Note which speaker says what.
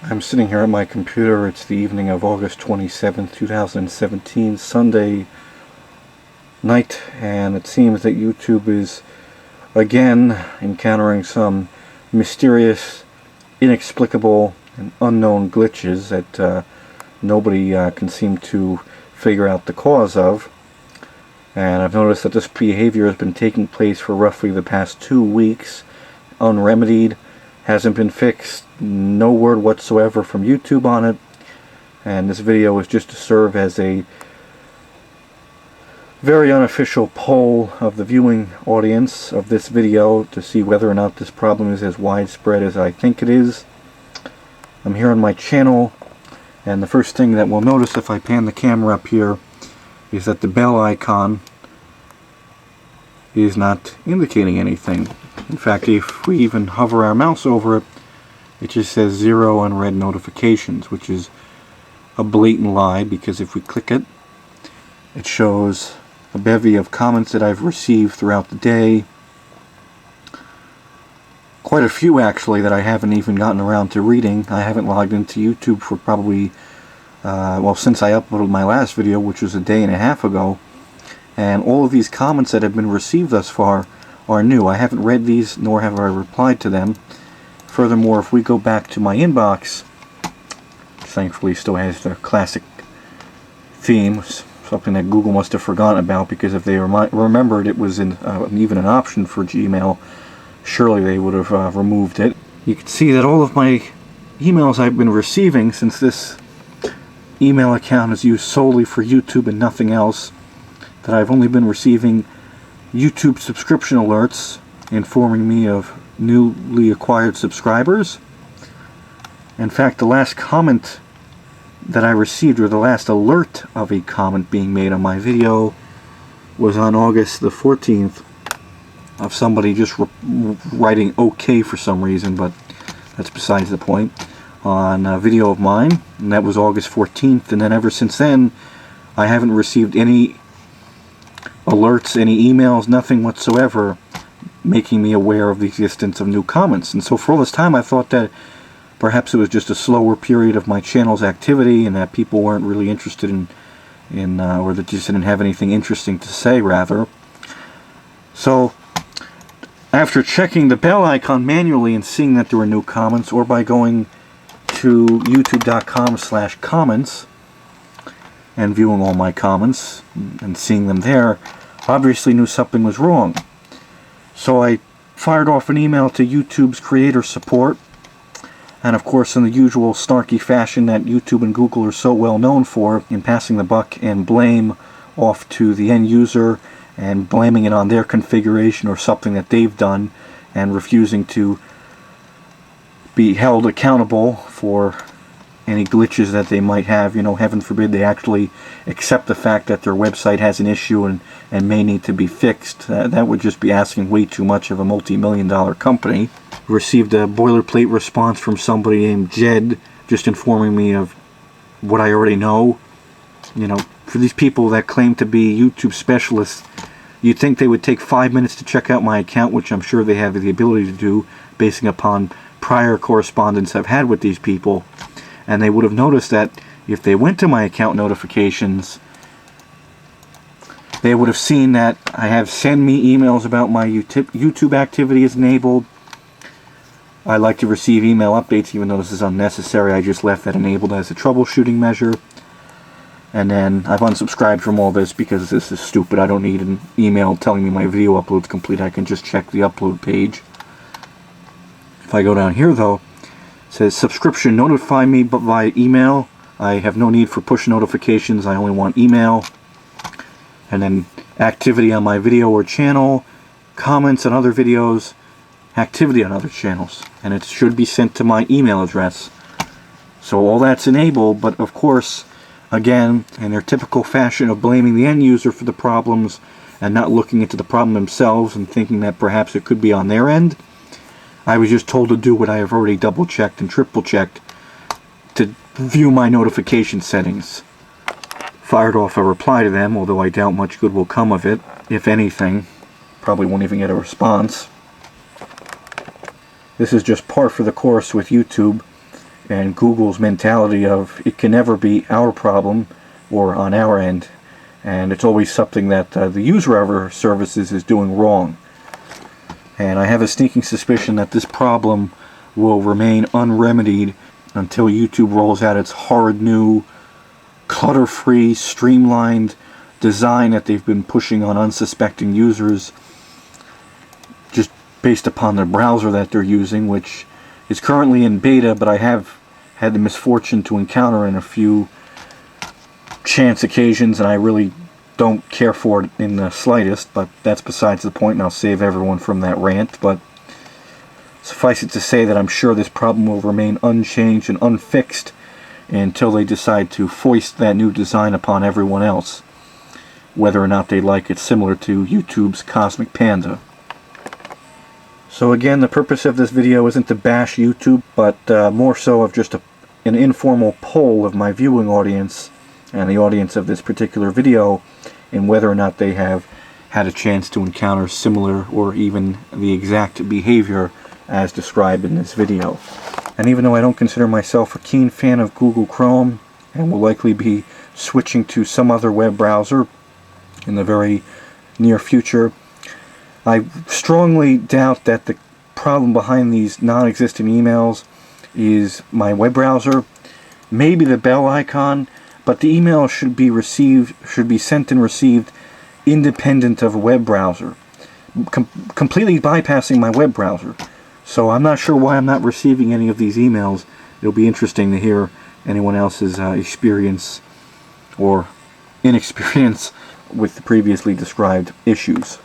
Speaker 1: I'm sitting here at my computer. It's the evening of August 27th, 2017, Sunday night, and it seems that YouTube is again encountering some mysterious, inexplicable, and unknown glitches that nobody can seem to figure out the cause of. And I've noticed that this behavior has been taking place for roughly the past 2 weeks, unremedied, hasn't been fixed, no word whatsoever from YouTube on it, and this video is just to serve as a very unofficial poll of the viewing audience of this video to see whether or not this problem is as widespread as I think it is. I'm here on my channel, and the first thing that we'll notice if I pan the camera up here is that the bell icon is not indicating anything. In fact, if we even hover our mouse over it, it just says 0 unread notifications, which is a blatant lie, because if we click it, it shows a bevy of comments that I've received throughout the day. Quite a few, actually, that I haven't even gotten around to reading. I haven't logged into YouTube for probably, well, since I uploaded my last video, which was a day and a half ago. And all of these comments that have been received thus far are new. I haven't read these, nor have I replied to them. Furthermore, if we go back to my inbox, which thankfully still has the classic theme, something that Google must have forgotten about, because if they remembered it was even an option for Gmail, surely they would have removed it. You can see that all of my emails I've been receiving, since this email account is used solely for YouTube and nothing else, that I've only been receiving YouTube subscription alerts informing me of newly acquired subscribers. In fact, the last comment that I received, or the last alert of a comment being made on my video, was on August the 14th of somebody just writing OK for some reason, but that's besides the point, on a video of mine, and that was August 14th, and then ever since then I haven't received any alerts, any emails, nothing whatsoever making me aware of the existence of new comments. And so for all this time I thought that perhaps it was just a slower period of my channel's activity, and that people weren't really interested in or that just didn't have anything interesting to say, rather. So after checking the bell icon manually and seeing that there were new comments, or by going to youtube.com/comments and viewing all my comments and seeing them there, obviously knew something was wrong. So I fired off an email to YouTube's creator support, and of course, in the usual snarky fashion that YouTube and Google are so well known for, in passing the buck and blame off to the end user and blaming it on their configuration or something that they've done, and refusing to be held accountable for any glitches that they might have. You know, heaven forbid they actually accept the fact that their website has an issue and may need to be fixed. That would just be asking way too much of a multi-million-dollar company. Received a boilerplate response from somebody named Jed, just informing me of what I already know. You know, for these people that claim to be YouTube specialists, you'd think they would take 5 minutes to check out my account, which I'm sure they have the ability to do, basing upon prior correspondence I've had with these people. And they would have noticed that if they went to my account notifications, they would have seen that I have send me emails about my YouTube activity is enabled. I like to receive email updates, even though this is unnecessary. I just left that enabled as a troubleshooting measure. And then I've unsubscribed from all this because this is stupid. I don't need an email telling me my video upload's complete. I can just check the upload page. If I go down here, though, it says subscription, notify me but via email. I have no need for push notifications. I only want email. And then activity on my video or channel, comments on other videos, activity on other channels. And it should be sent to my email address. So all that's enabled, but of course, again, in their typical fashion of blaming the end user for the problems and not looking into the problem themselves and thinking that perhaps it could be on their end, I was just told to do what I have already double-checked and triple-checked, to view my notification settings. Fired off a reply to them, although I doubt much good will come of it, if anything. Probably won't even get a response. This is just par for the course with YouTube. and Google's mentality of it can never be our problem or on our end, and it's always something that the user of our services is doing wrong. And I have a sneaking suspicion that this problem will remain unremedied until YouTube rolls out its horrid new clutter-free, streamlined design that they've been pushing on unsuspecting users just based upon the browser that they're using, which is currently in beta, but I have had the misfortune to encounter in a few chance occasions, and I really don't care for it in the slightest, but that's besides the point, and I'll save everyone from that rant. But suffice it to say that I'm sure this problem will remain unchanged and unfixed until they decide to foist that new design upon everyone else, whether or not they like it, similar to YouTube's Cosmic Panda. So again, the purpose of this video isn't to bash YouTube, but more so of just an informal poll of my viewing audience and the audience of this particular video, and whether or not they have had a chance to encounter similar or even the exact behavior as described in this video. And even though I don't consider myself a keen fan of Google Chrome, and will likely be switching to some other web browser in the very near future, I strongly doubt that the problem behind these non-existent emails is my web browser, maybe the bell icon, but the email should be sent and received independent of a web browser, completely bypassing my web browser. So I'm not sure why I'm not receiving any of these emails. It'll be interesting to hear anyone else's experience or inexperience with the previously described issues.